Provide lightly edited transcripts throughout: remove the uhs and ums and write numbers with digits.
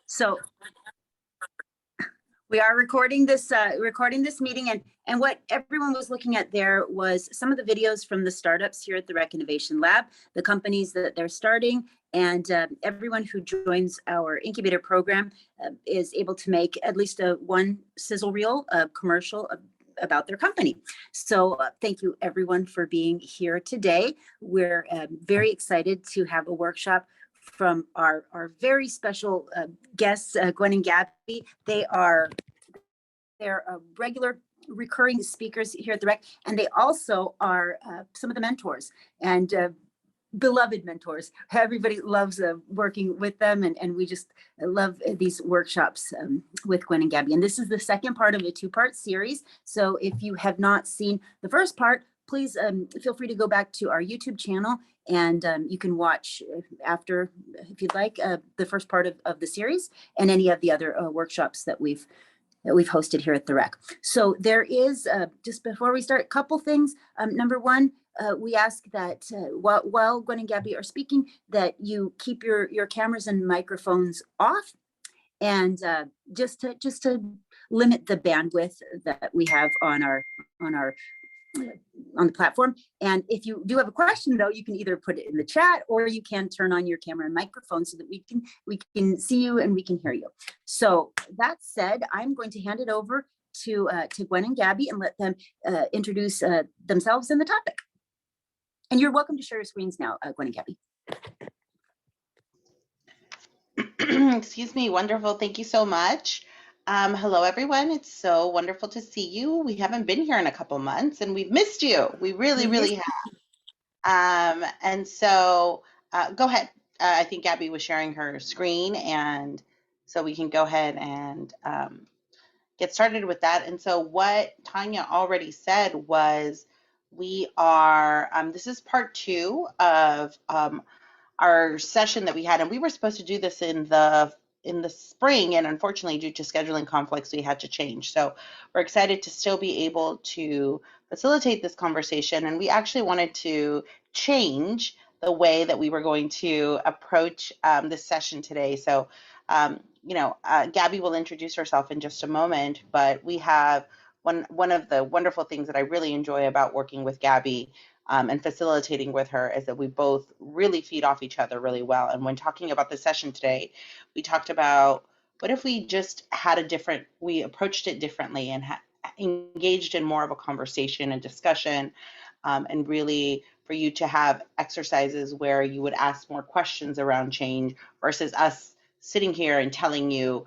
So we are recording this meeting, and what everyone was looking at there was some of the videos from the startups here at the Rec Innovation Lab, the companies that they're starting, and everyone who joins our incubator program is able to make at least one sizzle reel commercial about their company. So thank you everyone for being here today. We're very excited to have a workshop from our very special guests, Gwen and Gaby. They're regular recurring speakers here at the Rec, and they also are some of the mentors and beloved mentors. Everybody loves working with them, and we just love these workshops with Gwen and Gaby. And this is the second part of a two-part series. So if you have not seen the first part, please feel free to go back to our YouTube channel, and you can watch after, if you'd like, the first part of the series and any of the other workshops that we've hosted here at the Rec. So there is, just before we start, a couple things. Number one, we ask that while Gwen and Gaby are speaking, that you keep your cameras and microphones off, and just to limit the bandwidth that we have on the platform. And if you do have a question, though, you can either put it in the chat, or you can turn on your camera and microphone so that we can see you and we can hear you. So that said, I'm going to hand it over to Gwen and Gaby and let them introduce themselves and the topic. And you're welcome to share your screens now, Gwen and Gaby. Excuse me. Wonderful. Thank you so much. Hello, everyone. It's so wonderful to see you. We haven't been here in a couple months, and we've missed you. We really have. And so go ahead. I think Gaby was sharing her screen, and so we can go ahead and get started with that. And so what Tanya already said was we are, this is part 2 of our session that we had, and we were supposed to do this in the spring, and unfortunately due to scheduling conflicts we had to change. So we're excited to still be able to facilitate this conversation, and we actually wanted to change the way that we were going to approach this session today. So Gaby will introduce herself in just a moment, but we have one of the wonderful things that I really enjoy about working with Gaby and facilitating with her is that we both really feed off each other really well. And when talking about the session today, we talked about what if we just had we approached it differently and engaged in more of a conversation and discussion, and really for you to have exercises where you would ask more questions around change versus us sitting here and telling you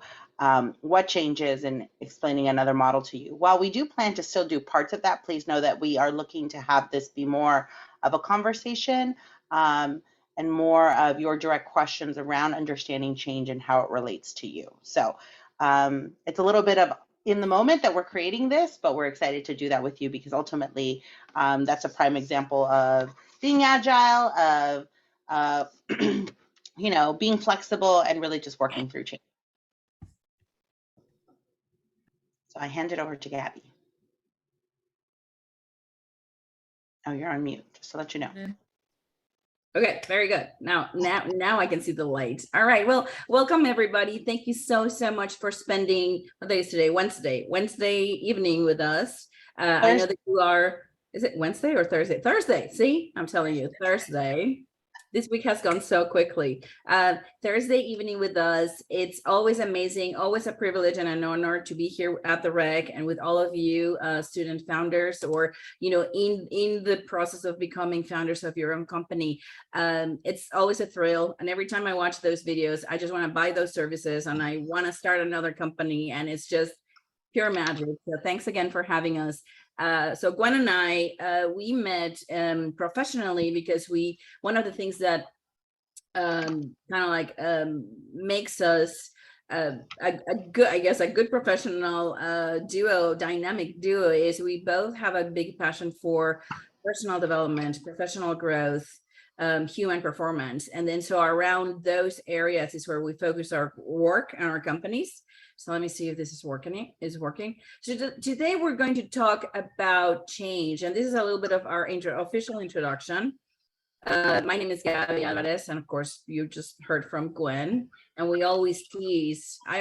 what changes and explaining another model to you. While we do plan to still do parts of that, please know that we are looking to have this be more of a conversation and more of your direct questions around understanding change and how it relates to you. So it's a little bit of in the moment that we're creating this, but we're excited to do that with you because ultimately that's a prime example of being agile, of being flexible and really just working through change. So I hand it over to Gaby. Oh, you're on mute, just to let you know. Okay, very good. Now I can see the light. All right, well, welcome everybody. Thank you so much for spending, what day is today? Wednesday evening with us. I know that you are, is it Wednesday or Thursday? Thursday, see, I'm telling you, Thursday. This week has gone so quickly. Thursday evening with us. It's always amazing, always a privilege and an honor to be here at the Rec and with all of you student founders or, in the process of becoming founders of your own company. It's always a thrill. And every time I watch those videos, I just want to buy those services and I want to start another company. And it's just pure magic. So thanks again for having us. So Gwen and I, we met professionally because one of the things that makes us a good professional dynamic duo is we both have a big passion for personal development, professional growth, human performance. And then so around those areas is where we focus our work and our companies. So let me see if this is working. So today we're going to talk about change. And this is a little bit of our official introduction. My name is Gaby Alvarez, and of course, you just heard from Gwen. And I always tease, I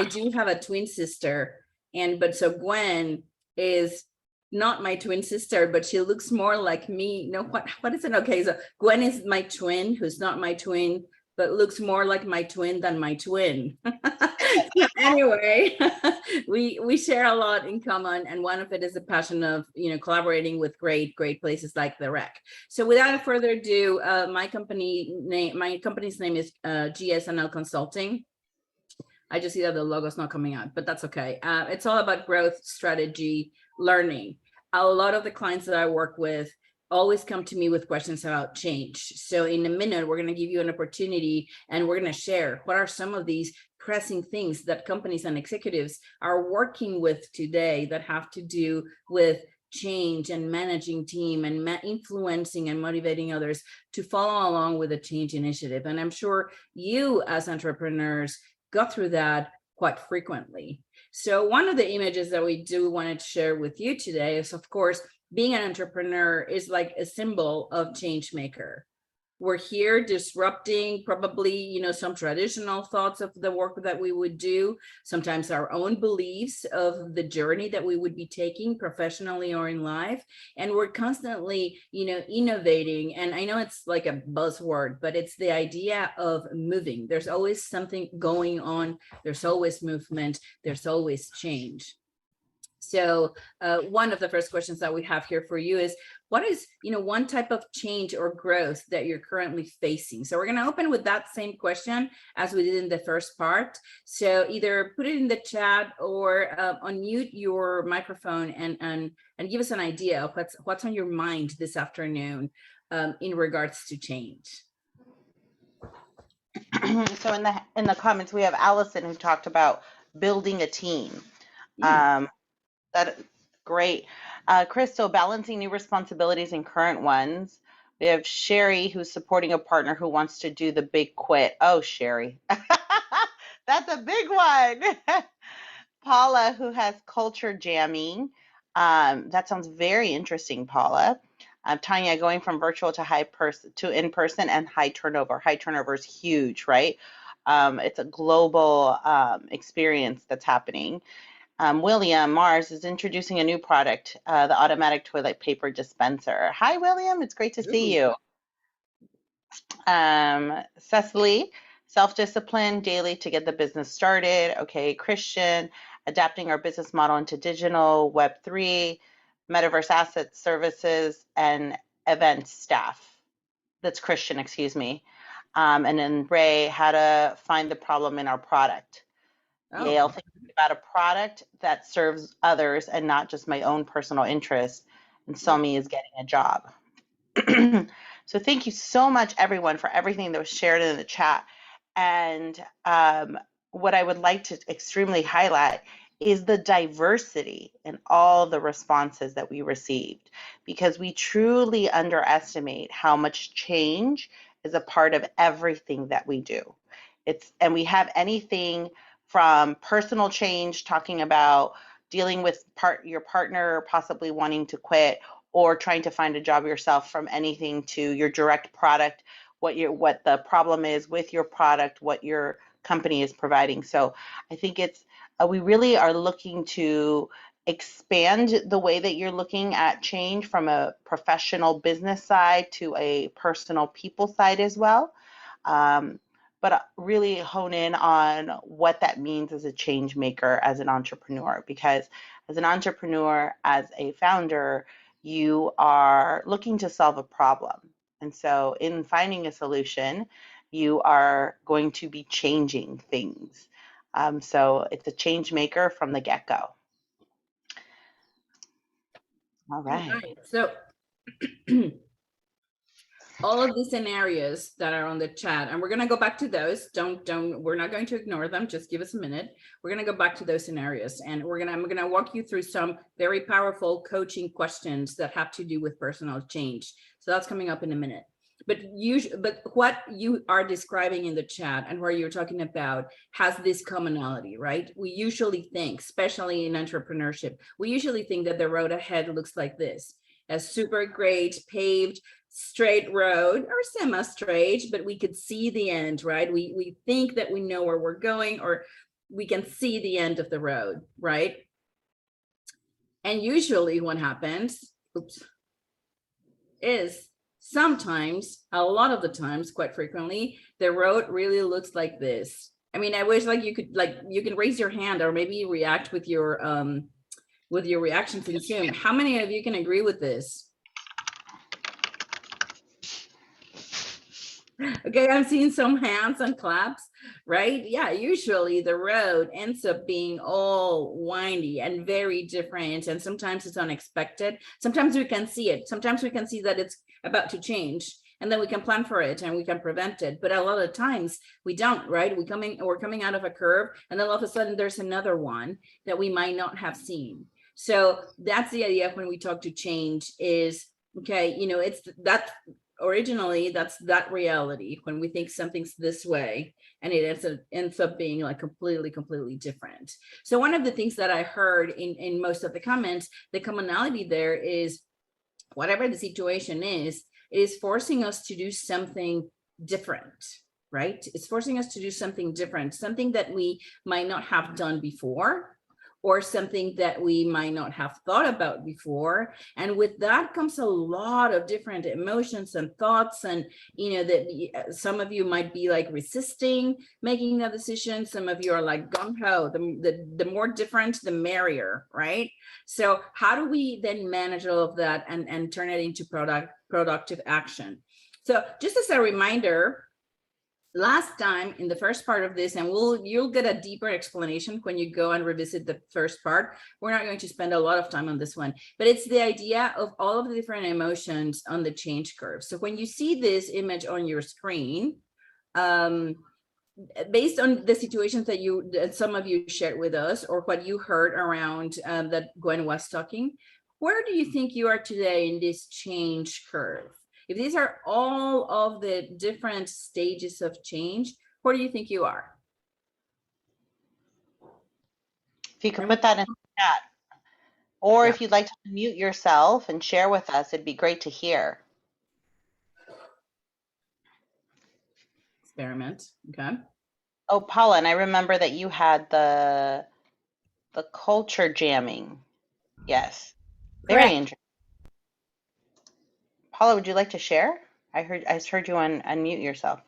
do have a twin sister, so Gwen is not my twin sister, but she looks more like me. No, what is it? Okay, so Gwen is my twin, who's not my twin, but looks more like my twin than my twin. So anyway, we share a lot in common, and one of it is a passion of collaborating with great places like the Rec. So without further ado, my company's name is GSNL Consulting. I just see that the logo's not coming out, but that's okay. It's all about growth, strategy, learning. A lot of the clients that I work with always come to me with questions about change. So in a minute, we're going to give you an opportunity, and we're going to share what are some of these pressing things that companies and executives are working with today that have to do with change and managing team and influencing and motivating others to follow along with a change initiative. And I'm sure you as entrepreneurs go through that quite frequently. So one of the images that we do want to share with you today is, of course, being an entrepreneur is like a symbol of change maker. We're here disrupting probably, some traditional thoughts of the work that we would do, sometimes our own beliefs of the journey that we would be taking professionally or in life. And we're constantly, innovating. And I know it's like a buzzword, but it's the idea of moving. There's always something going on. There's always movement. There's always change. So one of the first questions that we have here for you is, what is, one type of change or growth that you're currently facing? So we're going to open with that same question as we did in the first part. So either put it in the chat or unmute your microphone and give us an idea of what's on your mind this afternoon in regards to change. So in the comments, we have Allison who talked about building a team. That great. Crystal, balancing new responsibilities and current ones. We have Sherry, who's supporting a partner who wants to do the big quit. Oh, Sherry. That's a big one. Paula, who has culture jamming. That sounds very interesting, Paula. Tanya, going from virtual to in-person and high turnover. High turnover is huge, right? It's a global experience that's happening. William Mars is introducing a new product, the automatic toilet paper dispenser. Hi, William. It's great to see you. Cecily, self-discipline daily to get the business started. Okay, Christian, adapting our business model into digital, Web3, metaverse assets, services, and event staff. That's Christian, excuse me. And then Ray, how to find the problem in our product. Oh. Yale, thinking about a product that serves others and not just my own personal interest. And Somi is getting a job. So thank you so much, everyone, for everything that was shared in the chat. And what I would like to extremely highlight is the diversity in all the responses that we received, because we truly underestimate how much change is a part of everything that we do. And we have anything from personal change, talking about dealing with your partner possibly wanting to quit or trying to find a job yourself, from anything to your direct product, what the problem is with your product, what your company is providing. So I think it's we really are looking to expand the way that you're looking at change from a professional business side to a personal people side as well. But really hone in on what that means as a change maker, as an entrepreneur, because as an entrepreneur, as a founder, you are looking to solve a problem. And so in finding a solution, you are going to be changing things. So it's a change maker from the get-go. All right. So all of these scenarios that are on the chat, and we're going to go back to those. We're not going to ignore them. Just give us a minute. We're going to go back to those scenarios, and I'm going to walk you through some very powerful coaching questions that have to do with personal change. So that's coming up in a minute. But what you are describing in the chat and where you're talking about has this commonality, right? We usually think, especially in entrepreneurship, we usually think that the road ahead looks like this: a super great paved straight road or semi-straight, but we could see the end, right? We think that we know where we're going, or we can see the end of the road, right? And usually what happens, is sometimes, a lot of the times, quite frequently, the road really looks like this. I mean, I wish like you can raise your hand or maybe react with your reactions in Zoom. How many of you can agree with this? Okay, I'm seeing some hands and claps, right? Yeah, usually the road ends up being all windy and very different. And sometimes it's unexpected. Sometimes we can see it. Sometimes we can see that it's about to change. And then we can plan for it and we can prevent it. But a lot of times we don't, right? We're coming out of a curve, and then all of a sudden there's another one that we might not have seen. So that's the idea when we talk to change is, okay, you know, it's that originally that's that reality when we think something's this way, and it ends up being like completely different. So one of the things that I heard in most of the comments, the commonality there is whatever the situation is, it is forcing us to do something different, right? It's forcing us to do something different, something that we might not have done before, or something that we might not have thought about before. And with that comes a lot of different emotions and thoughts. And, you know, that some of you might be like resisting making that decision. Some of you are like gung-ho, the more different, the merrier, right? So how do we then manage all of that and turn it into productive action? So just as a reminder, last time in the first part of this, and you'll get a deeper explanation when you go and revisit the first part. We're not going to spend a lot of time on this one, but it's the idea of all of the different emotions on the change curve. So when you see this image on your screen, based on the situations that some of you shared with us, or what you heard around that Gwen was talking, where do you think you are today in this change curve? If these are all of the different stages of change, where do you think you are? If you could put that in the chat, or Yeah. if you'd like to mute yourself and share with us, it'd be great to hear. Experiment, okay. Oh, Paula, and I remember that you had the culture jamming. Yes. Very Correct. interesting. Paula, would you like to share? I heard you unmute yourself.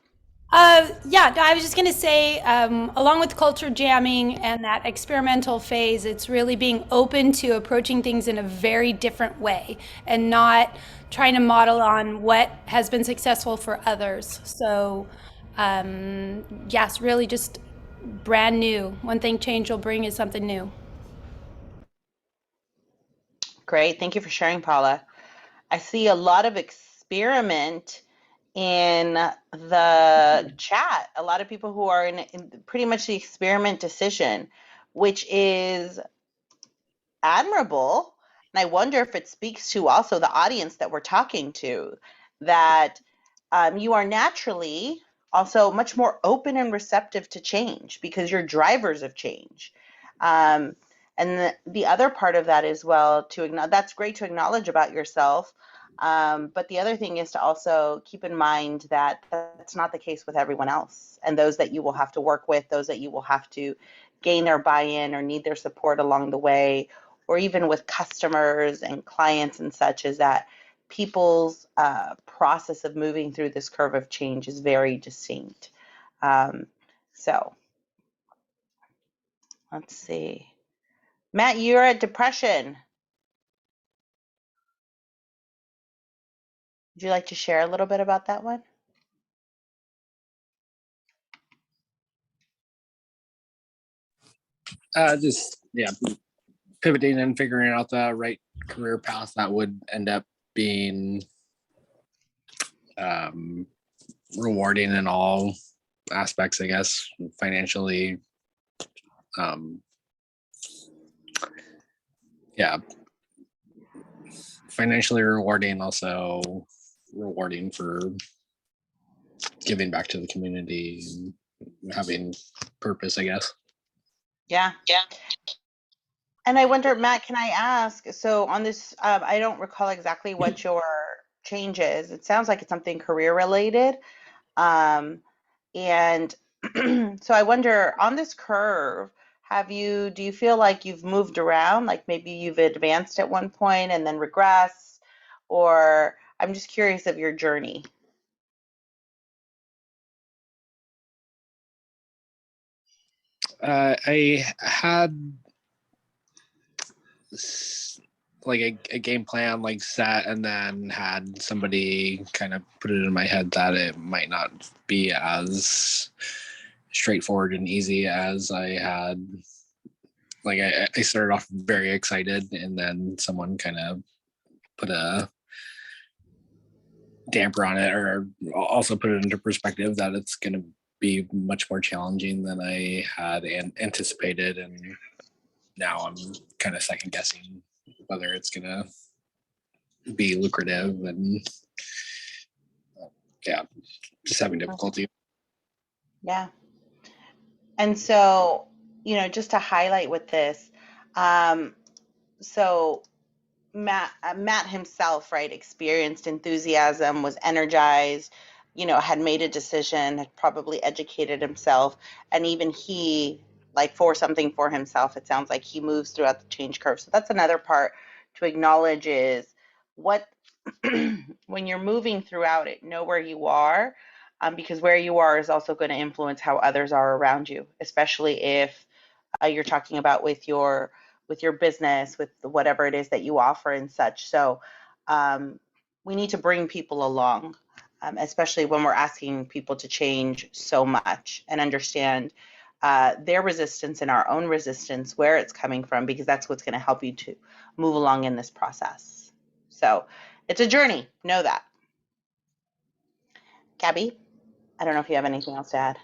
Yeah, no, I was just going to say, along with culture jamming and that experimental phase, it's really being open to approaching things in a very different way and not trying to model on what has been successful for others. So, yes, really just brand new. One thing change will bring is something new. Great. Thank you for sharing, Paula. I see a lot of experiment in the chat. A lot of people who are in pretty much the experiment decision, which is admirable. And I wonder if it speaks to also the audience that we're talking to, that you are naturally also much more open and receptive to change because you're drivers of change. And the other part of that as well, that's great to acknowledge about yourself. But the other thing is to also keep in mind that that's not the case with everyone else. And those that you will have to work with, those that you will have to gain their buy-in or need their support along the way, or even with customers and clients and such, is that people's process of moving through this curve of change is very distinct. So let's see. Matt, you're at depression. Would you like to share a little bit about that one? Just pivoting and figuring out the right career path that would end up being rewarding in all aspects, I guess, financially. Financially rewarding, also rewarding for giving back to the community and having purpose, I guess. Yeah. And I wonder, Matt, can I ask, so on this, I don't recall exactly what your changes. It sounds like it's something career related. And so I wonder, on this curve, do you feel like you've moved around, like maybe you've advanced at one point and then regress, or I'm just curious of your journey. I had like a game plan like set, and then had somebody kind of put it in my head that it might not be as straightforward and easy as I had. Like I started off very excited, and then someone kind of put a damper on it, or also put it into perspective that it's going to be much more challenging than I had anticipated. And now I'm kind of second guessing whether it's going to be lucrative, and yeah, just having difficulty. Yeah. And so, just to highlight with this, so Matt himself, right, experienced enthusiasm, was energized, had made a decision, had probably educated himself, and even he, like, for something for himself, it sounds like he moves throughout the change curve. So that's another part to acknowledge, is what when you're moving throughout it, know where you are, because where you are is also going to influence how others are around you, especially if you're talking about with your business, with whatever it is that you offer and such. So we need to bring people along, especially when we're asking people to change so much, and understand their resistance and our own resistance, where it's coming from, because that's what's going to help you to move along in this process. So it's a journey, know that. Gaby, I don't know if you have anything else to add.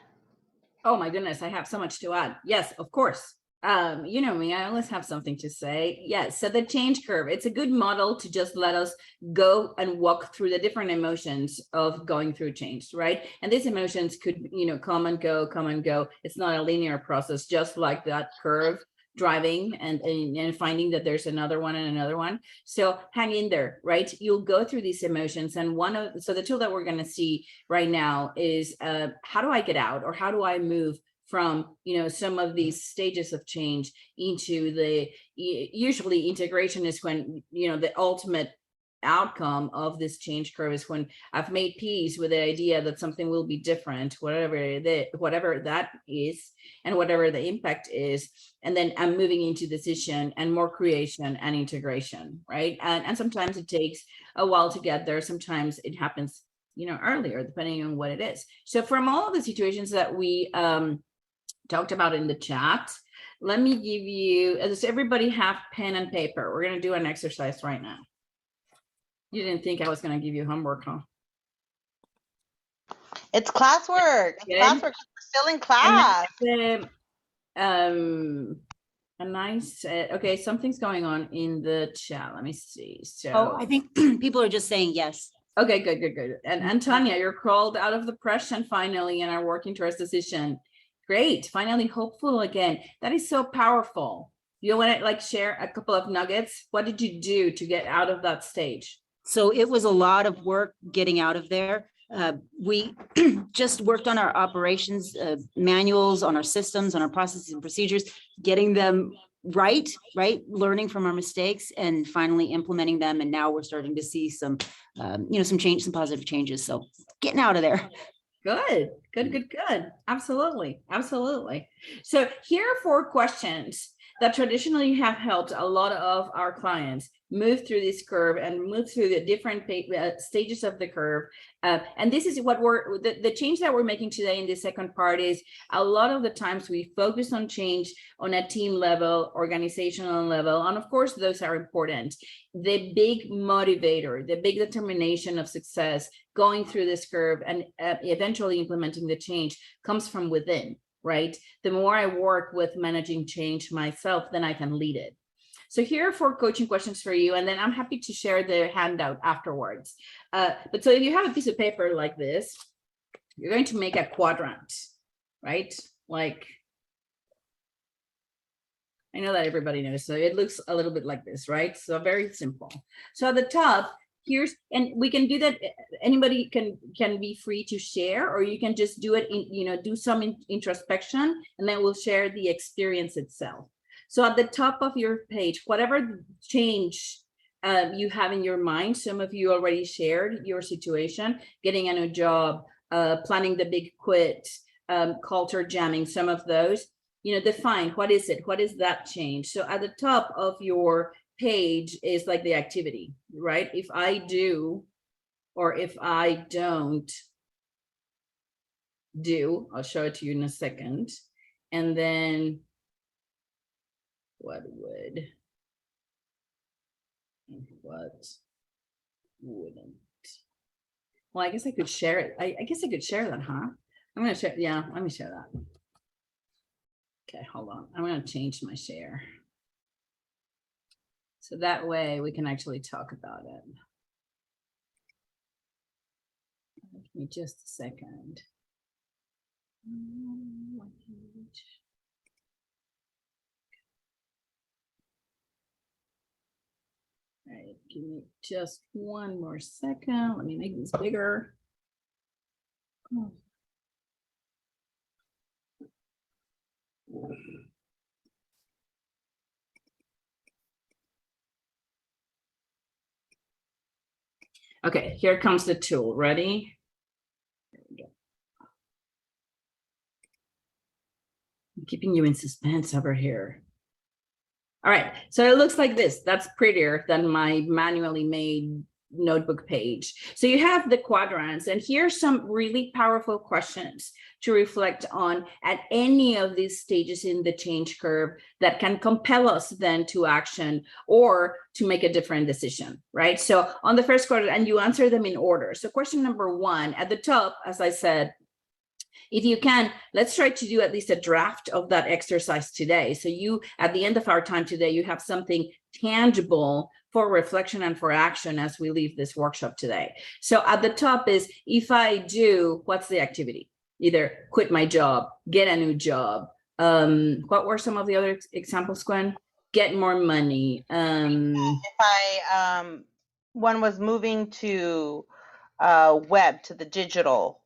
Oh my goodness, I have so much to add. Yes, of course. You know me, I always have something to say. Yes, so the change curve, it's a good model to just let us go and walk through the different emotions of going through change, right? And these emotions could, come and go, come and go. It's not a linear process, just like that curve, driving and finding that there's another one and another one. So hang in there, right? You'll go through these emotions. And so the tool that we're going to see right now is how do I get out, or how do I move from some of these stages of change into usually integration is when the ultimate outcome of this change curve is when I've made peace with the idea that something will be different, whatever that is, and whatever the impact is. And then I'm moving into decision and more creation and integration, right? And sometimes it takes a while to get there. Sometimes it happens, earlier, depending on what it is. So from all of the situations that we talked about in the chat, let me give you, does everybody have pen and paper? We're going to do an exercise right now. You didn't think I was going to give you homework, huh? It's classwork. Good. Classwork. We're still in class. A nice, okay, something's going on in the chat. Let me see. So, Oh, I think people are just saying yes. Okay, good. And Tanya, you're crawled out of depression finally and are working towards decision. Great, finally hopeful again. That is so powerful. You want to share a couple of nuggets? What did you do to get out of that stage? So it was a lot of work getting out of there. We just worked on our operations manuals, on our systems, on our processes and procedures, getting them right, learning from our mistakes and finally implementing them. And now we're starting to see some some positive changes. So getting out of there. Good. Absolutely. So here are 4 questions that traditionally have helped a lot of our clients move through this curve and move through the different stages of the curve. And this is what the change that we're making today in the second part is a lot of the times we focus on change on a team level, organizational level. And of course, those are important. The big motivator, the big determination of success going through this curve and eventually implementing the change comes from within, right? The more I work with managing change myself, then I can lead it. So here are 4 coaching questions for you, and then I'm happy to share the handout afterwards. But so if you have a piece of paper like this, you're going to make a quadrant, right? Like, I know that everybody knows, so it looks a little bit like this, right? So very simple. So at the top, here's, and we can do that. Anybody can be free to share, or you can just do it in, do some introspection, and then we'll share the experience itself. So at the top of your page, whatever change you have in your mind, some of you already shared your situation, getting a new job, planning the big quit, culture jamming, some of those, define what is it, what is that change. So at the top of your page is like the activity, right? If I do, or if I don't do, I'll show it to you in a second. And then what wouldn't? Well, I guess I could share it. I guess I could share that, huh? I'm gonna share, yeah, let me share that. Okay, hold on. I'm gonna change my share. So that way we can actually talk about it. Give me just a second. All right, give me just one more second. Let me make this bigger. Oh. Okay, here comes the tool. Ready? There we go. I'm keeping you in suspense over here. All right, so it looks like this. That's prettier than my manually made notebook page. So you have the quadrants, and here's some really powerful questions to reflect on at any of these stages in the change curve that can compel us then to action or to make a different decision, right? So on the first quadrant, and you answer them in order. So question number 1 at the top, as I said, if you can, let's try to do at least a draft of that exercise today. So you, at the end of our time today, you have something tangible for reflection and for action as we leave this workshop today. So at the top is, if I do, what's the activity? Either quit my job, get a new job. What were some of the other examples, Gwen? Get more money. If I, one was moving to web, to the digital.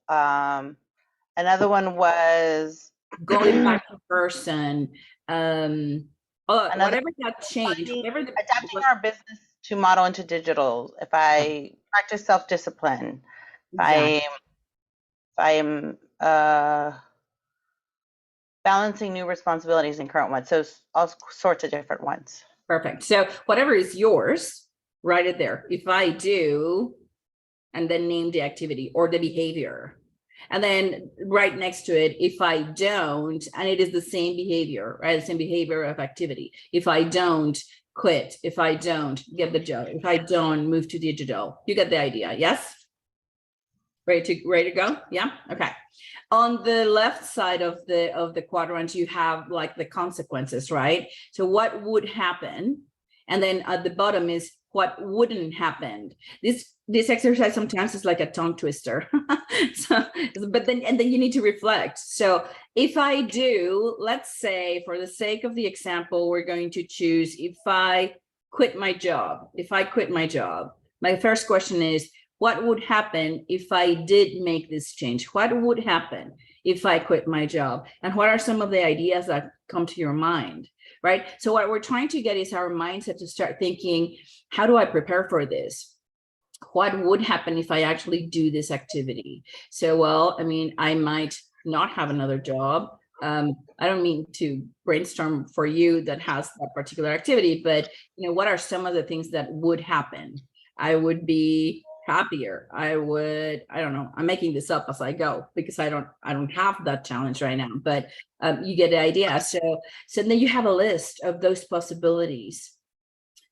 Another one was going back to person. Whatever that change, whatever adapting our business to model into digital. If I practice self-discipline, exactly. I am balancing new responsibilities and current ones. So all sorts of different ones. Perfect. So whatever is yours, write it there. If I do, and then name the activity or the behavior. And then right next to it, if I don't, and it is the same behavior, right? The same behavior of activity. If I don't quit, if I don't get the job, if I don't move to digital, you get the idea. Yes? Ready to go? Yeah. Okay. On the left side of the quadrant, you have like the consequences, right? So what would happen? And then at the bottom is what wouldn't happen. This exercise sometimes is like a tongue twister. But then you need to reflect. So if I do, let's say for the sake of the example, we're going to choose if I quit my job. If I quit my job, my first question is, what would happen if I did make this change? What would happen if I quit my job? And what are some of the ideas that come to your mind, right? So what we're trying to get is our mindset to start thinking, how do I prepare for this? What would happen if I actually do this activity? So, well, I mean, I might not have another job. I don't mean to brainstorm for you that has that particular activity, but what are some of the things that would happen? I would be happier. I don't know, I'm making this up as I go because I don't have that challenge right now, but you get the idea. So then you have a list of those possibilities.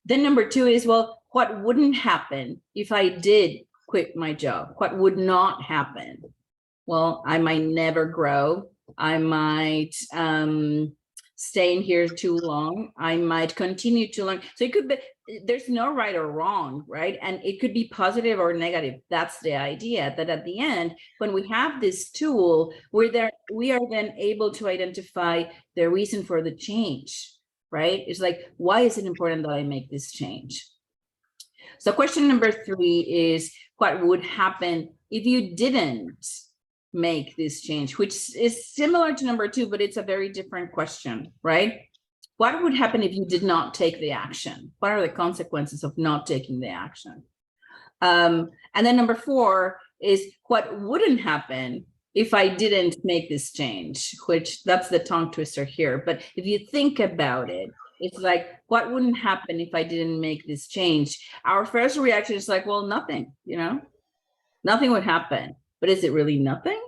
Then number 2 is, well, what wouldn't happen if I did quit my job? What would not happen? Well, I might never grow. I might stay in here too long. I might continue to learn. So it could be, there's no right or wrong, right? And it could be positive or negative. That's the idea, that at the end, when we have this tool, we are then able to identify the reason for the change, right? It's like, why is it important that I make this change? So question number 3 is, what would happen if you didn't make this change, which is similar to number 2, but it's a very different question, right? What would happen if you did not take the action? What are the consequences of not taking the action? And then number 4 is, what wouldn't happen if I didn't make this change, which that's the tongue twister here. But if you think about it, it's like, what wouldn't happen if I didn't make this change? Our first reaction is like, well, nothing, you know, nothing would happen. But is it really nothing?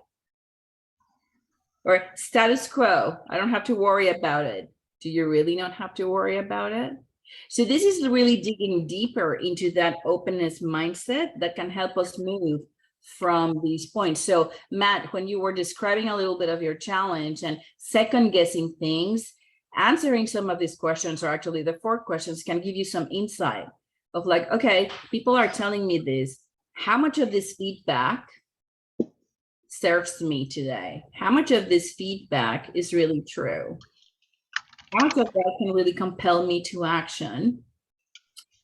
Or status quo, I don't have to worry about it. Do you really not have to worry about it? So this is really digging deeper into that openness mindset that can help us move from these points. So Matt, when you were describing a little bit of your challenge and second guessing things, answering some of these questions, or actually the 4 questions, can give you some insight of like, okay, people are telling me this. How much of this feedback serves me today? How much of this feedback is really true? How much of that can really compel me to action?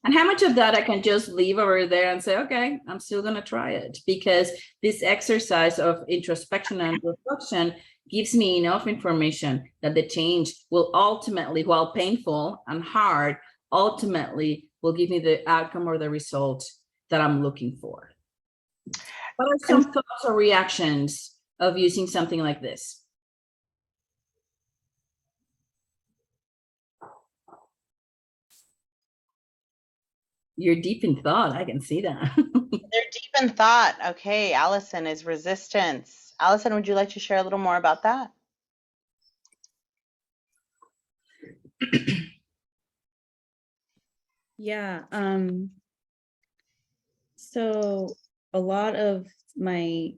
And how much of that I can just leave over there and say, okay, I'm still going to try it, because this exercise of introspection and reflection gives me enough information that the change will ultimately, while painful and hard, ultimately will give me the outcome or the result that I'm looking for. What are some thoughts or reactions of using something like this? You're deep in thought. I can see that. They're deep in thought. Okay, Allison is resistance. Allison, would you like to share a little more about that? Yeah, so a lot of my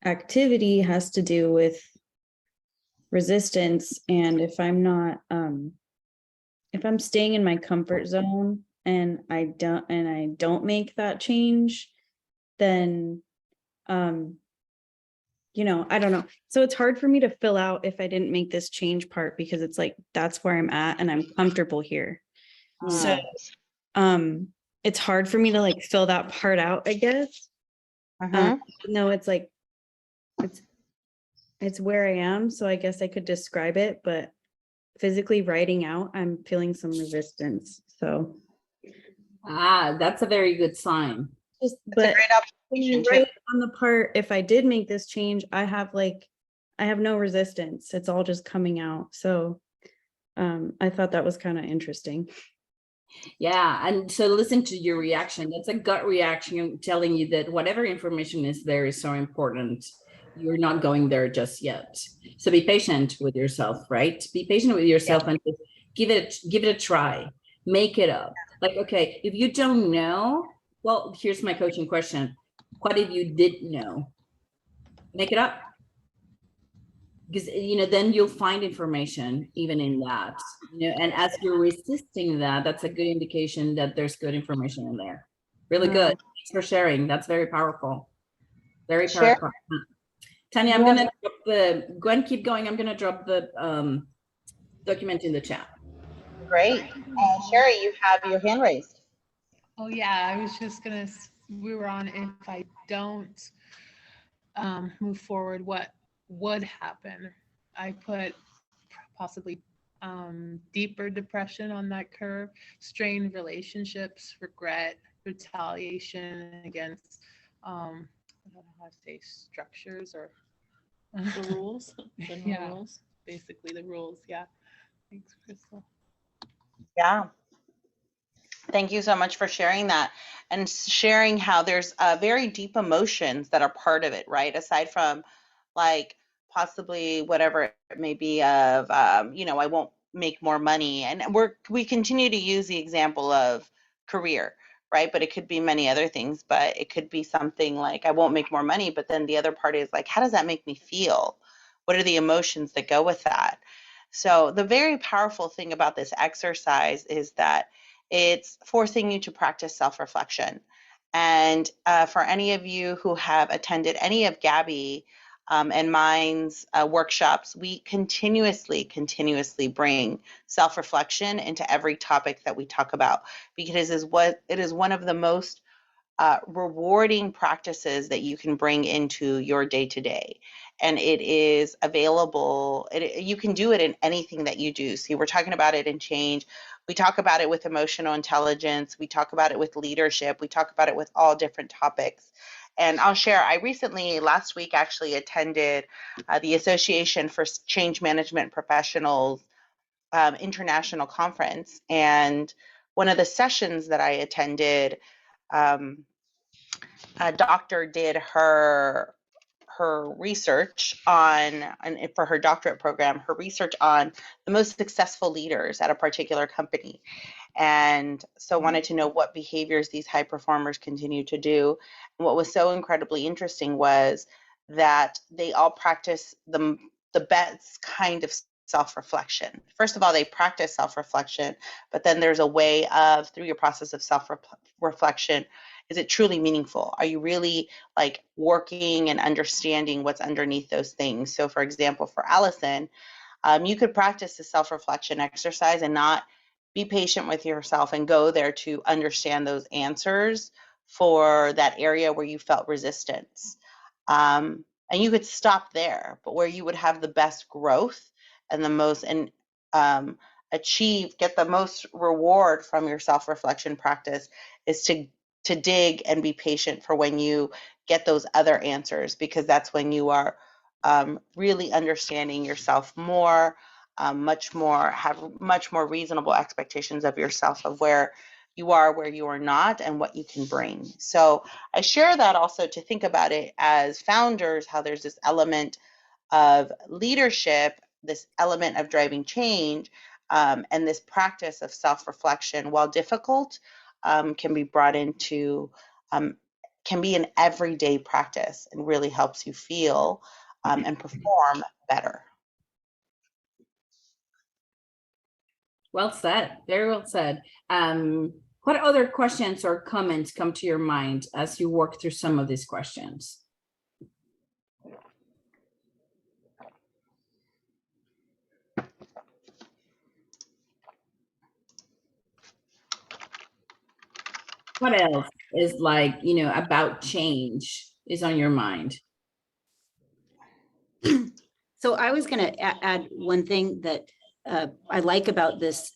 activity has to do with resistance, and if I'm not if I'm staying in my comfort zone and I don't make that change, then you know, I don't know. So it's hard for me to fill out if I didn't make this change part, because it's like that's where I'm at and I'm comfortable here. So it's hard for me to like fill that part out, I guess. No, it's like it's where I am, so I guess I could describe it, but physically writing out, I'm feeling some resistance. So that's a very good sign. It's a great when you observation, write on the part, if I did make this change, I have no resistance. It's all just coming out. So I thought that was kind of interesting. Yeah, and so listen to your reaction. That's a gut reaction telling you that whatever information is there is so important. You're not going there just yet. So be patient with yourself, right? Be patient with yourself and just give it a try. Make it up. Like, okay, if you don't know, well, here's my coaching question. What if you did know? Make it up. Because, you know, then you'll find information even in that, you know, and as you're resisting that, that's a good indication that there's good information in there. Really good. Thanks for sharing. That's very powerful. Very powerful. Tanya, I'm going to drop the, Gwen, keep going. I'm going to drop the document in the chat. Great. Sherry, you have your hand raised. Oh yeah, I was just gonna, we were on if I don't move forward, what would happen? I put possibly deeper depression on that curve, strained relationships, regret, retaliation against, I don't know how to say structures or the rules, yeah, rules. basically the rules. Yeah. Thanks, Crystal. Yeah. Thank you so much for sharing that and sharing how there's very deep emotions that are part of it, right? Aside from like possibly whatever it may be of, you know, I won't make more money. And we continue to use the example of career, right? But it could be many other things, but it could be something like I won't make more money. But then the other part is like, how does that make me feel? What are the emotions that go with that? So the very powerful thing about this exercise is that it's forcing you to practice self-reflection. And for any of you who have attended any of Gaby and mine's workshops, we continuously bring self-reflection into every topic that we talk about, because it is one of the most rewarding practices that you can bring into your day-to-day. And it is available. You can do it in anything that you do. See, we're talking about it in change. We talk about it with emotional intelligence. We talk about it with leadership. We talk about it with all different topics. And I'll share, I recently, last week, actually attended the Association for Change Management Professionals International Conference. And one of the sessions that I attended, a doctor did her research on, and for her doctorate program, her research on the most successful leaders at a particular company. And so wanted to know what behaviors these high performers continue to do. And what was so incredibly interesting was that they all practice the best kind of self-reflection. First of all, they practice self-reflection, but then there's a way of, through your process of self-reflection, is it truly meaningful? Are you really like working and understanding what's underneath those things? So for example, for Allison, you could practice the self-reflection exercise and not be patient with yourself and go there to understand those answers for that area where you felt resistance. And you could stop there, but where you would have the best growth and the most, and get the most reward from your self-reflection practice is to dig and be patient for when you get those other answers, because that's when you are really understanding yourself more, have much more reasonable expectations of yourself, of where you are not, and what you can bring. So I share that also to think about it as founders, how there's this element of leadership, this element of driving change, and this practice of self-reflection, while difficult, can be brought into, can be an everyday practice, and really helps you feel and perform better. Well said. Very well said. What other questions or comments come to your mind as you work through some of these questions? What else is like, about change is on your mind? So I was going to add one thing that I like about this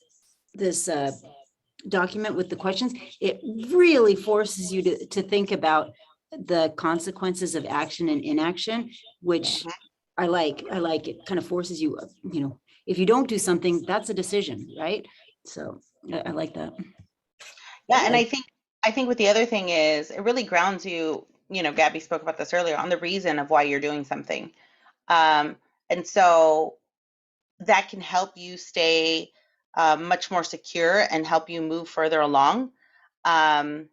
document with the questions. It really forces you to think about the consequences of action and inaction, which I like. It kind of forces you, if you don't do something, that's a decision, right? So I like that. Yeah, and I think what the other thing is, it really grounds you. Gabby spoke about this earlier, on the reason of why you're doing something. And so that can help you stay much more secure and help you move further along, and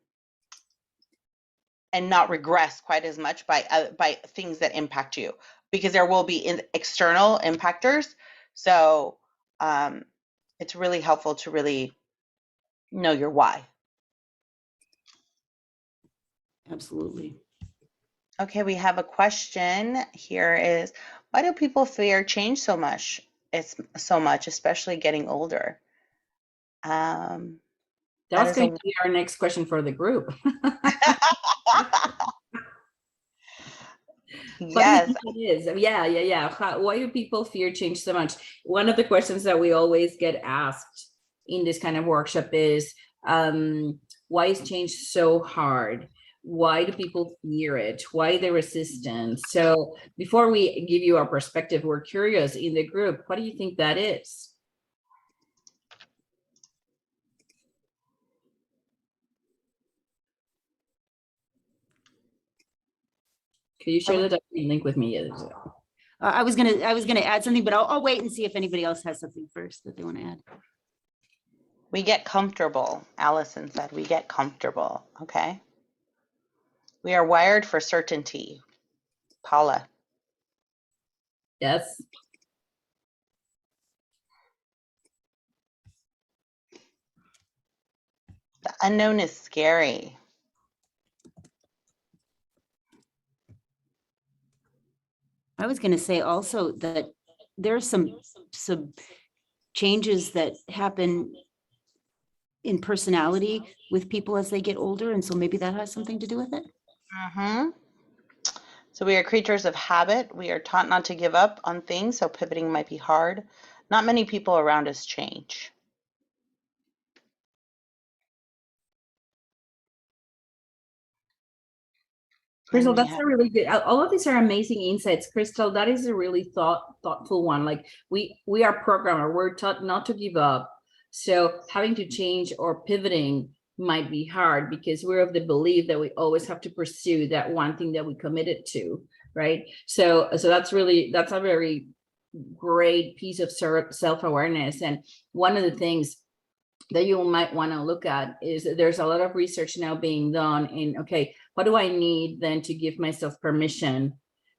not regress quite as much by things that impact you, because there will be external impactors. So it's really helpful to really know your why. Absolutely. Okay, we have a question here is, why do people fear change so much? It's so much, especially getting older. That's going to be our next question for the group. Yes. It is. Yeah. Why do people fear change so much? One of the questions that we always get asked in this kind of workshop is, why is change so hard? Why do people fear it? Why the resistance? So before we give you our perspective, we're curious in the group, what do you think that is? Can you share the document link with me? I was gonna add something, but I'll wait and see if anybody else has something first that they want to add. We get comfortable. Allison said, we get comfortable. Okay. We are wired for certainty. Paula. Yes. The unknown is scary. I was going to say also that there are some changes that happen in personality with people as they get older. And so maybe that has something to do with it. Mm-hmm. So we are creatures of habit. We are taught not to give up on things, so pivoting might be hard. Not many people around us change. Crystal, that's a really good. All of these are amazing insights. Crystal, that is a really thoughtful one. Like we are programmer. We're taught not to give up. So having to change or pivoting might be hard because we're of the belief that we always have to pursue that one thing that we committed to, right? So that's a very great piece of self-awareness. And one of the things that you might want to look at is that there's a lot of research now being done in, okay, what do I need then to give myself permission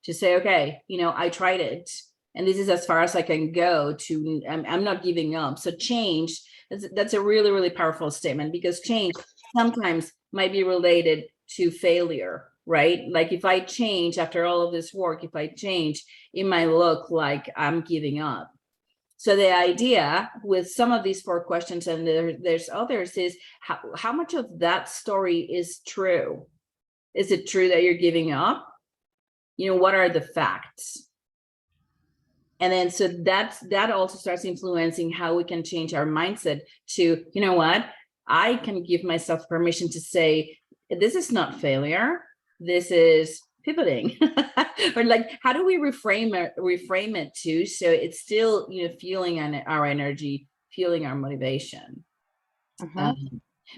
to say, okay, I tried it and this is as far as I can go to, I'm not giving up. So change, that's a really, really powerful statement because change sometimes might be related to failure, right? Like if I change after all of this work, if I change, it might look like I'm giving up. So the idea with some of these 4 questions, and there's others, is how much of that story is true? Is it true that you're giving up? What are the facts? And then so that also starts influencing how we can change our mindset to, you know what? I can give myself permission to say, this is not failure. This is pivoting. Or like, how do we reframe it too, so it's still fueling our energy, fueling our motivation.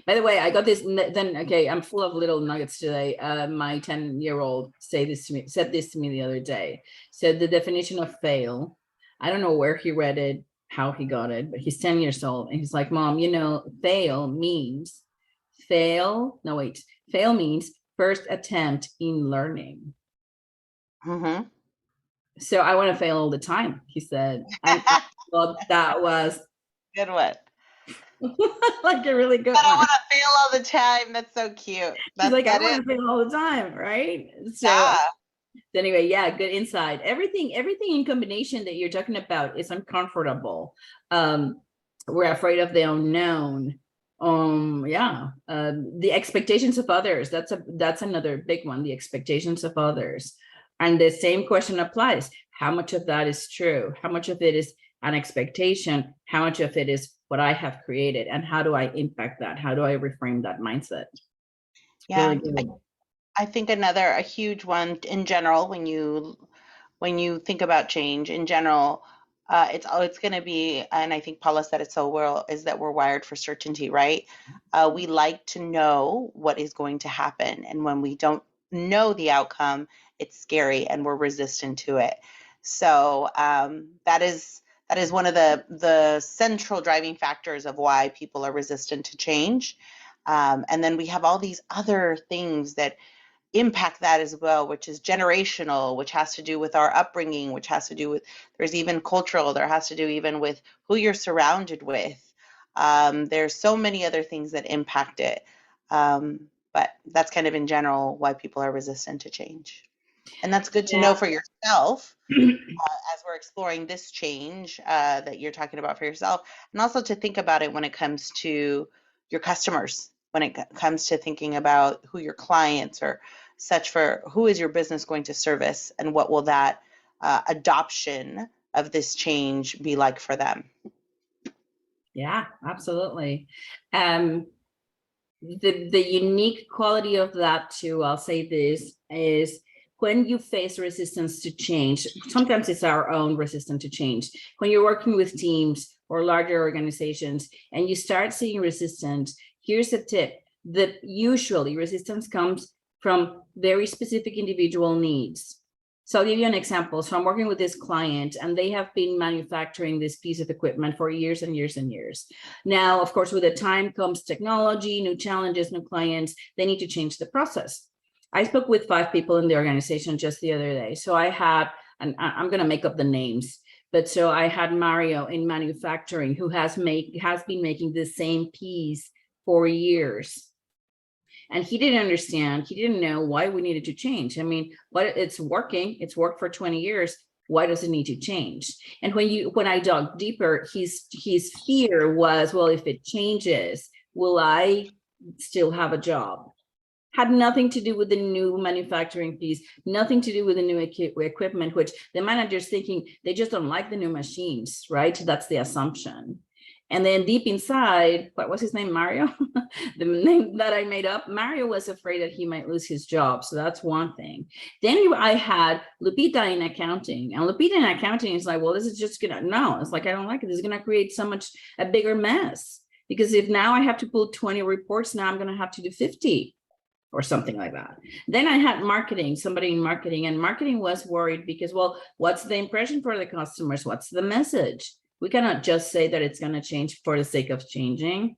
By the way, I got this then. Okay, I'm full of little nuggets today. My 10-year-old said this to me the other day. So the definition of fail, I don't know where he read it, how he got it, but he's 10 years old and he's like, Mom, fail means first attempt in learning. Mm-hmm. So I want to fail all the time, he said. And I thought that was good one. Like a really good I don't one. want to fail all the time. That's so cute. She's like, I want to fail all the time, right? So anyway, yeah, good insight. Everything in combination that you're talking about is uncomfortable. We're afraid of the unknown. The expectations of others. That's another big one. The expectations of others. And the same question applies. How much of that is true? How much of it is an expectation? How much of it is what I have created? And how do I impact that? How do I reframe that mindset? Yeah, really I think a huge one in general, when you think about change in general, it's going to be, and I think Paula said it so well, is that we're wired for certainty, right? We like to know what is going to happen, and when we don't know the outcome, it's scary and we're resistant to it. So that is one of the central driving factors of why people are resistant to change. And then we have all these other things that impact that as well, which is generational, which has to do with our upbringing, which has to do with, there's even cultural, there has to do even with who you're surrounded with. There's so many other things that impact it. But that's kind of in general why people are resistant to change. And that's good to know for yourself as we're exploring this change that you're talking about for yourself, and also to think about it when it comes to your customers, when it comes to thinking about who your clients or such, for who is your business going to service, and what will that adoption of this change be like for them. Yeah, absolutely. The unique quality of that too, I'll say this, is when you face resistance to change, sometimes it's our own resistance to change. When you're working with teams or larger organizations and you start seeing resistance, here's a tip, that usually resistance comes from very specific individual needs. So I'll give you an example. So I'm working with this client and they have been manufacturing this piece of equipment for years and years and years. Now, of course, with the time comes technology, new challenges, new clients, they need to change the process. I spoke with 5 people in the organization just the other day. So I had, and I'm going to make up the names, but so I had Mario in manufacturing, who has been making the same piece for years. And he didn't understand, he didn't know why we needed to change. I mean, it's working, it's worked for 20 years. Why does it need to change? And when I dug deeper, his fear was, well, if it changes, will I still have a job? Had nothing to do with the new manufacturing piece, nothing to do with the new equipment, which the manager's thinking they just don't like the new machines, right? That's the assumption. And then deep inside, what was his name, Mario? The name that I made up, Mario was afraid that he might lose his job. So that's one thing. Then I had Lupita in accounting, and Lupita in accounting is like, well, this is just gonna, no, it's like, I don't like it. This is gonna create a bigger mess. Because if now I have to pull 20 reports, now I'm gonna have to do 50 or something like that. Then I had marketing, somebody in marketing, and marketing was worried because, well, what's the impression for the customers? What's the message? We cannot just say that it's going to change for the sake of changing.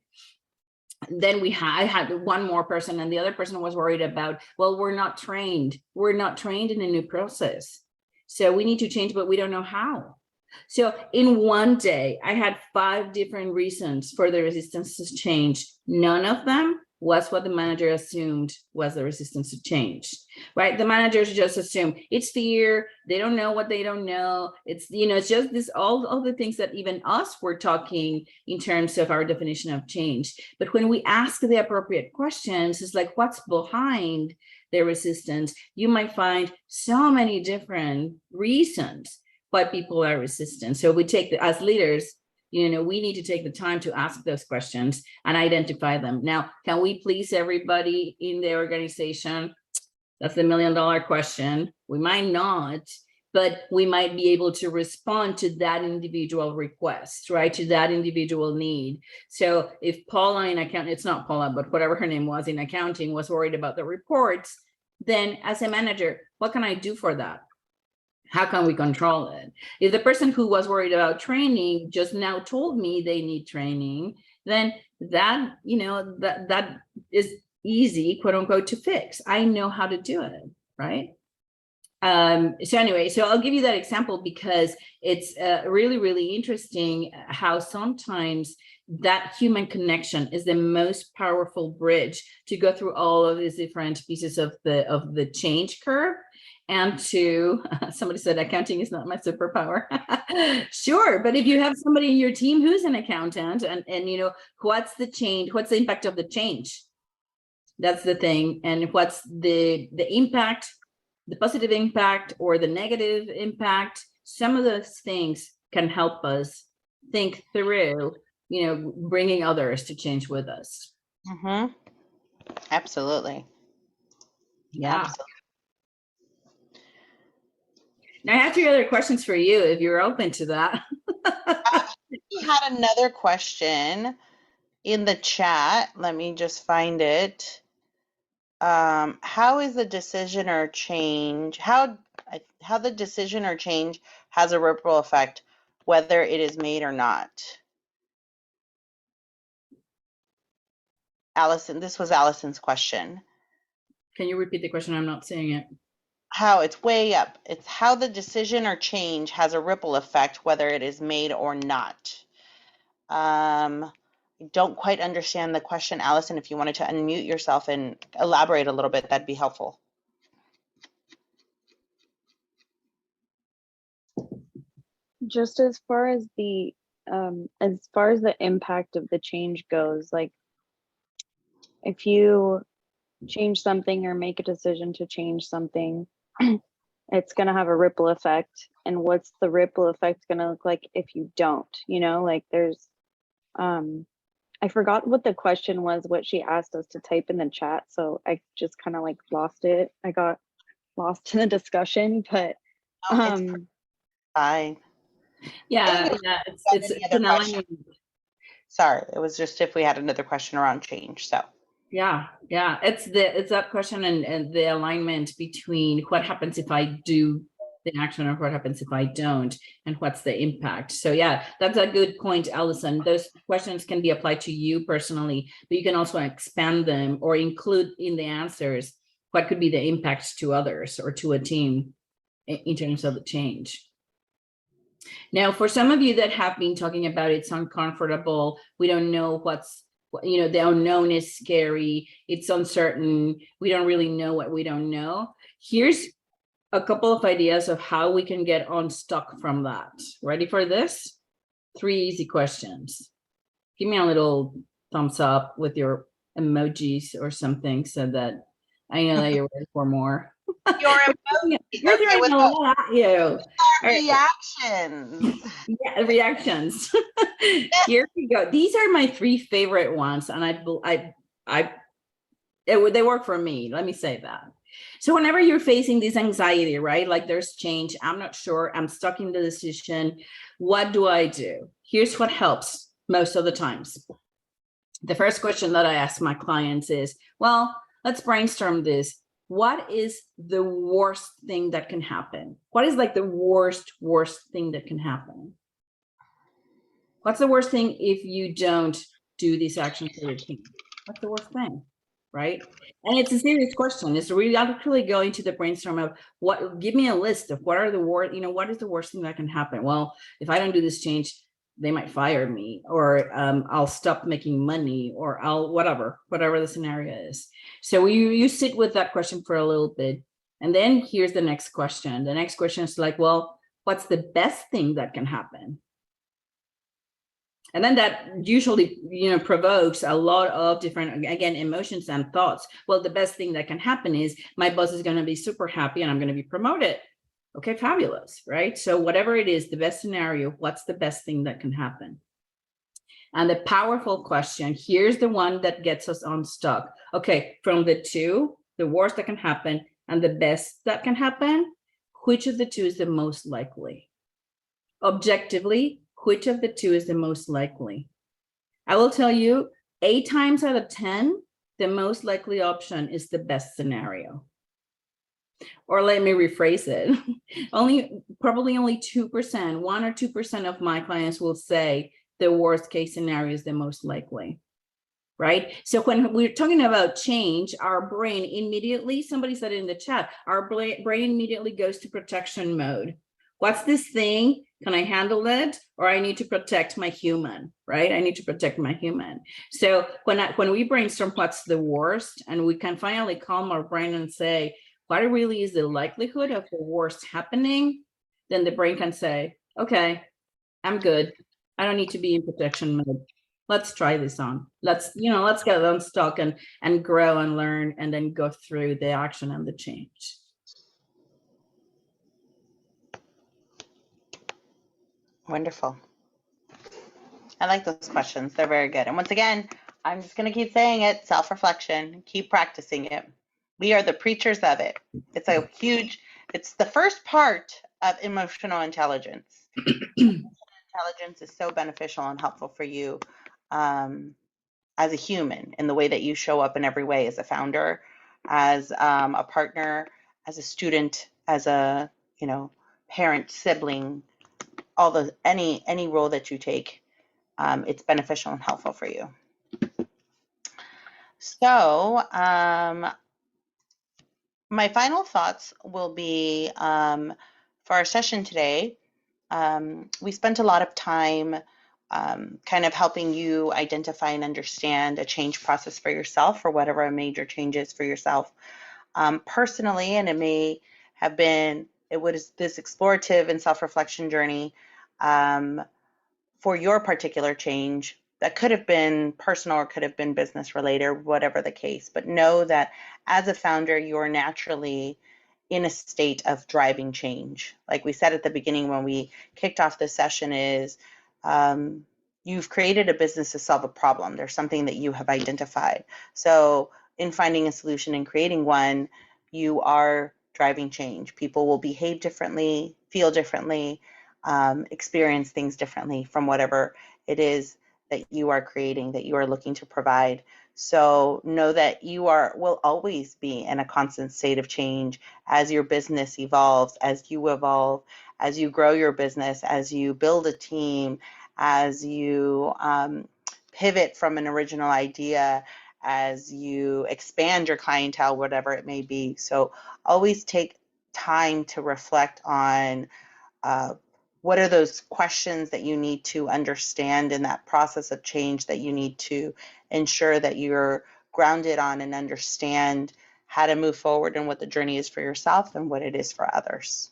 Then I had one more person, and the other person was worried about, well, we're not trained. We're not trained in a new process. So we need to change, but we don't know how. So in one day, I had 5 different reasons for the resistance to change. None of them was what the manager assumed was the resistance to change, right? The managers just assume it's fear. They don't know what they don't know. It's, it's just this, all the things that even us were talking in terms of our definition of change. But when we ask the appropriate questions, it's like, what's behind their resistance? You might find so many different reasons why people are resistant. So we take as leaders, we need to take the time to ask those questions and identify them. Now, can we please everybody in the organization? That's the $1 million question. We might not, but we might be able to respond to that individual request, right? To that individual need. So if Paula in accounting, it's not Paula, but whatever her name was in accounting, was worried about the reports, then as a manager, what can I do for that? How can we control it? If the person who was worried about training just now told me they need training, then that, that is easy, quote unquote, to fix. I know how to do it, right? So anyway, so I'll give you that example because it's really, really interesting how sometimes that human connection is the most powerful bridge to go through all of these different pieces of the change curve. And to, somebody said accounting is not my superpower. Sure, but if you have somebody in your team who's an accountant and what's the change, what's the impact of the change? That's the thing. And what's the impact, the positive impact or the negative impact? Some of those things can help us think through, bringing others to change with us. Mm-hmm. Absolutely. Yeah. Absolutely. Now I have 3 other questions for you if you're open to that. We had another question in the chat. Let me just find it. How is the decision or change, how the decision or change has a ripple effect, whether it is made or not? Allison, this was Allison's question. Can you repeat the question? I'm not seeing it. How, it's way up. It's how the decision or change has a ripple effect, whether it is made or not. I don't quite understand the question, Allison. If you wanted to unmute yourself and elaborate a little bit, that'd be helpful. Just as far as the impact of the change goes, like if you change something or make a decision to change something, it's going to have a ripple effect. And what's the ripple effect going to look like if you don't, like there's, I forgot what the question was, what she asked us to type in the chat. So I just kind of like lost it. I got lost in the discussion, but it's fine. Yeah, it's an alignment. Sorry, it was just if we had another question around change. So yeah, it's that question and the alignment between what happens if I do the action or what happens if I don't, and what's the impact. So yeah, that's a good point, Allison. Those questions can be applied to you personally, but you can also expand them or include in the answers what could be the impact to others or to a team in terms of the change. Now, for some of you that have been talking about it's uncomfortable, we don't know what's You know, the unknown is scary. It's uncertain. We don't really know what we don't know. Here's a couple of ideas of how we can get unstuck from that. Ready for this? 3 easy questions. Give me a little thumbs up with your emojis or something so that I know that you're ready for more. Your You're okay, throwing with a lot at you. All right. reactions. Yeah, reactions. Here we go. These are my 3 favorite ones, and they work for me. Let me say that. So whenever you're facing this anxiety, right? Like there's change, I'm not sure, I'm stuck in the decision. What do I do? Here's what helps most of the times. The first question that I ask my clients is, well, let's brainstorm this. What is the worst thing that can happen? What is like the worst thing that can happen? What's the worst thing if you don't do these actions for your team? What's the worst thing, right? And it's a serious question. It's really actually going to the brainstorm of what, give me a list of what are the worst, you know, what is the worst thing that can happen? Well, if I don't do this change, they might fire me, or I'll stop making money, or I'll whatever the scenario is. So you sit with that question for a little bit. And then here's the next question. The next question is like, well, what's the best thing that can happen? And then that usually, you know, provokes a lot of different, again, emotions and thoughts. Well, the best thing that can happen is my boss is going to be super happy and I'm going to be promoted. Okay, fabulous, right? So whatever it is, the best scenario, what's the best thing that can happen? And the powerful question, here's the one that gets us unstuck. Okay, from the 2, the worst that can happen and the best that can happen, which of the 2 is the most likely? Objectively, which of the 2 is the most likely? I will tell you, 8 times out of 10, the most likely option is the best scenario. Or let me rephrase it. Probably only 2%, 1 or 2% of my clients will say the worst case scenario is the most likely, right? So when we're talking about change, our brain immediately, somebody said it in the chat, our brain immediately goes to protection mode. What's this thing? Can I handle it? Or I need to protect my human, right? I need to protect my human. So when we brainstorm what's the worst, and we can finally calm our brain and say, what really is the likelihood of the worst happening? Then the brain can say, okay, I'm good. I don't need to be in protection mode. Let's try this on. Let's get unstuck and grow and learn, and then go through the action and the change. Wonderful. I like those questions. They're very good. And once again, I'm just going to keep saying it, self-reflection, keep practicing it. We are the preachers of it. It's the first part of emotional intelligence. Intelligence is so beneficial and helpful for you as a human, in the way that you show up in every way, as a founder, as a partner, as a student, as a parent, sibling, any role that you take. It's beneficial and helpful for you. So my final thoughts will be for our session today. We spent a lot of time kind of helping you identify and understand a change process for yourself, or whatever a major change is for yourself personally. And it was this explorative and self-reflection journey for your particular change that could have been personal or could have been business related, whatever the case. But know that as a founder, you're naturally in a state of driving change. Like we said at the beginning when we kicked off this session, is you've created a business to solve a problem. There's something that you have identified. So in finding a solution and creating one, you are driving change. People will behave differently, feel differently, experience things differently from whatever it is that you are creating, that you are looking to provide. So know that you will always be in a constant state of change as your business evolves, as you evolve, as you grow your business, as you build a team, as you pivot from an original idea, as you expand your clientele, whatever it may be. So always take time to reflect on what are those questions that you need to understand in that process of change that you need to ensure that you're grounded on and understand how to move forward and what the journey is for yourself and what it is for others.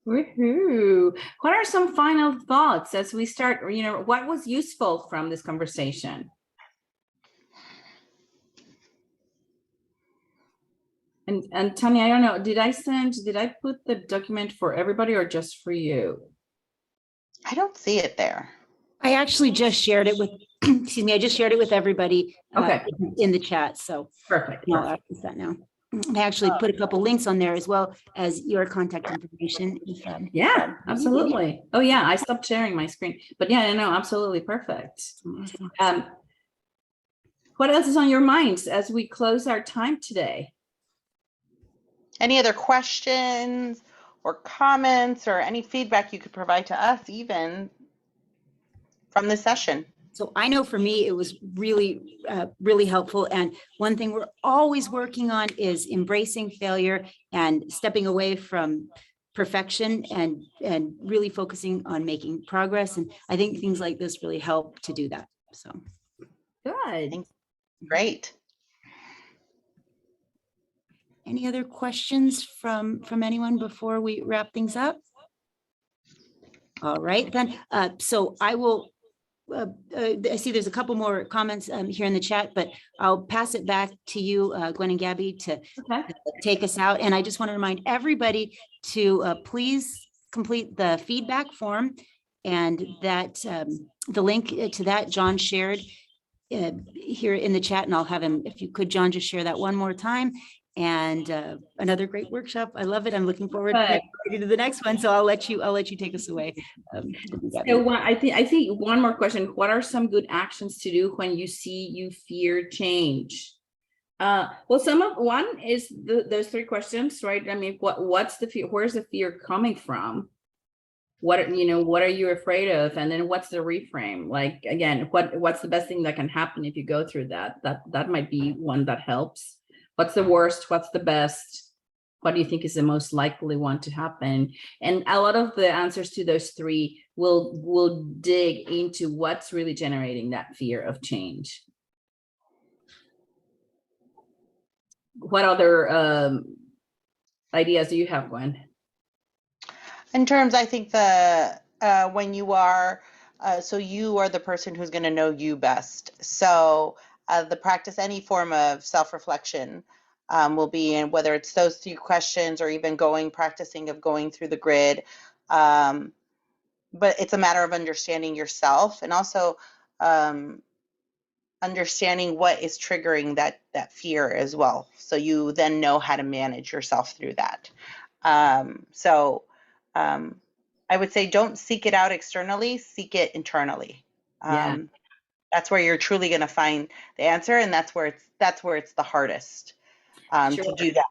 Woohoo. What are some final thoughts as we start, what was useful from this conversation? And Tanya, I don't know, did I put the document for everybody or just for you? I don't see it there. I actually just shared it with, excuse me, I just shared it with everybody Okay. in the chat. So Perfect. I'll access that now. I actually put a couple links on there as well as your contact information. Yeah, absolutely. Oh yeah, I stopped sharing my screen, but yeah, no, absolutely perfect. What else is on your minds as we close our time today? Any other questions or comments or any feedback you could provide to us even from this session? So I know for me, it was really, really helpful. And one thing we're always working on is embracing failure and stepping away from perfection and really focusing on making progress. And I think things like this really help to do that. So Good. Great. any other questions from anyone before we wrap things up? All right, then. So I will, I see there's a couple more comments here in the chat, but I'll pass it back to you, Gwen and Gabby, to take us out. And I just want to remind everybody to please complete the feedback form, and that the link to that John shared here in the chat, and I'll have him, if you could, John, just share that one more time. And another great workshop. I love it. I'm looking forward to the next one. So I'll let you take us away. So I think one more question. What are some good actions to do when you fear change? Well, one is those three questions, right? I mean, what's the fear? Where's the fear coming from? What are you afraid of? And then what's the reframe? Like, again, what's the best thing that can happen if you go through that? That might be one that helps. What's the worst? What's the best? What do you think is the most likely one to happen? And a lot of the answers to those three will dig into what's really generating that fear of change. What other ideas do you have, Gwen? In terms, I think when you are, so you are the person who's going to know you best. So the practice, any form of self-reflection will be in, whether it's those three questions or even practicing of going through the grid. But it's a matter of understanding yourself and also understanding what is triggering that fear as well. So you then know how to manage yourself through that. I would say don't seek it out externally, seek it internally. That's where you're truly going to find the answer, and that's where it's the hardest to do that.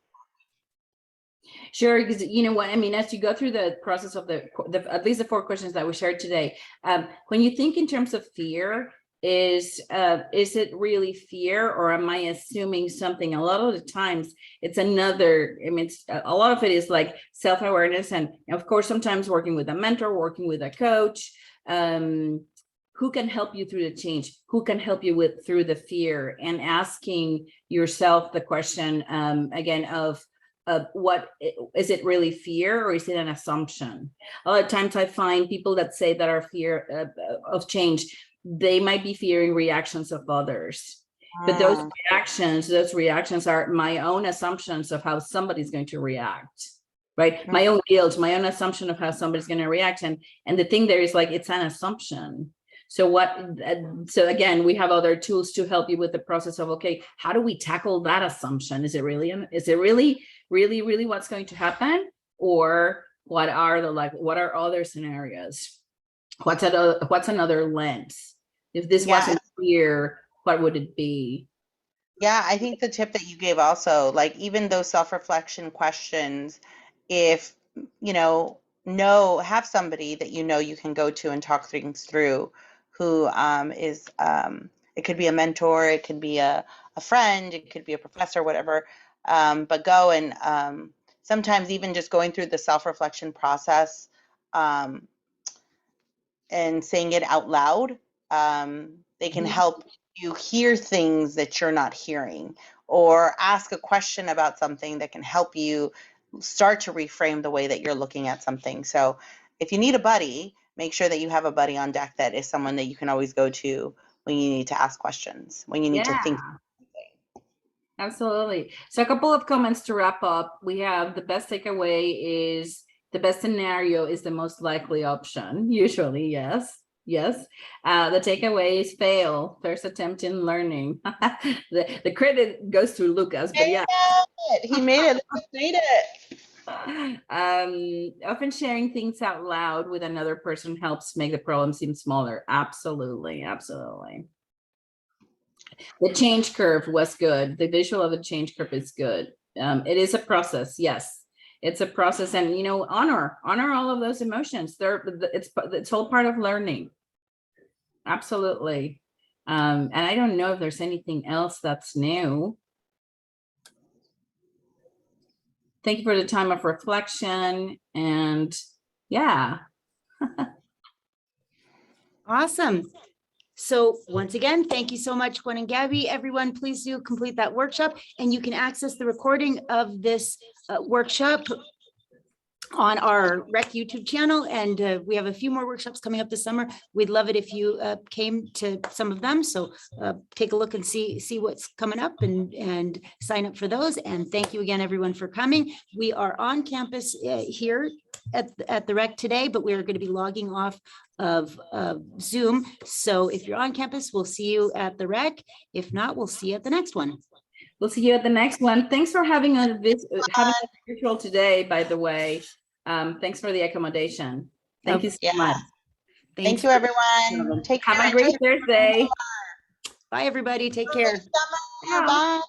Sure, because you know what I mean, as you go through the process of the at least the 4 questions that we shared today, when you think in terms of fear, is it really fear, or am I assuming something? A lot of the times it's another, I mean, it's, a lot of it is like self-awareness, and of course sometimes working with a mentor, working with a coach, who can help you through the change, who can help you through the fear, and asking yourself the question again of what is it really fear, or is it an assumption? A lot of times I find people that say that are fear of change, they might be fearing reactions of others, but those reactions are my own assumptions of how somebody's going to react, right? My own guilt, my own assumption of how somebody's going to react, and the thing there is like, it's an assumption. So again, we have other tools to help you with the process of, okay, how do we tackle that assumption? Is it really what's going to happen? Or what are other scenarios? What's another lens? If this wasn't fear, what would it be? Yeah, I think the tip that you gave also, like even those self-reflection questions, if have somebody that you can go to and talk things through, who is it could be a mentor, it could be a friend, it could be a professor, whatever, but go and sometimes even just going through the self-reflection process and saying it out loud, they can help you hear things that you're not hearing, or ask a question about something that can help you start to reframe the way that you're looking at something. So if you need a buddy, make sure that you have a buddy on deck that is someone that you can always go to when you need to ask questions, when you need to think. Absolutely. So a couple of comments to wrap up. We have the best takeaway is the best scenario is the most likely option. Usually, yes. Yes. The takeaway is fail. First attempt in learning. the credit goes to Lucas, but yeah. He made it. Lucas made it. Often sharing things out loud with another person helps make the problem seem smaller. Absolutely. Absolutely. The change curve was good. The visual of the change curve is good. It is a process. Yes, it's a process, and honor all of those emotions. It's all part of learning. Absolutely. And I don't know if there's anything else that's new. Thank you for the time of reflection, and yeah. Awesome. So once again, thank you so much, Gwen and Gabby. Everyone, please do complete that workshop, and you can access the recording of this workshop on our Rec YouTube channel. And we have a few more workshops coming up this summer. We'd love it if you came to some of them. So take a look and see what's coming up and sign up for those. And thank you again, everyone, for coming. We are on campus here at the Rec today, but we are going to be logging off of Zoom. So if you're on campus, we'll see you at the Rec. If not, we'll see you at the next one. We'll see you at the next one. Thanks for having a virtual today, by the way. Thanks for the accommodation. Thank you so much. Thank you, everyone. Take care. Have a great Thursday. Bye, everybody. Take care. Bye.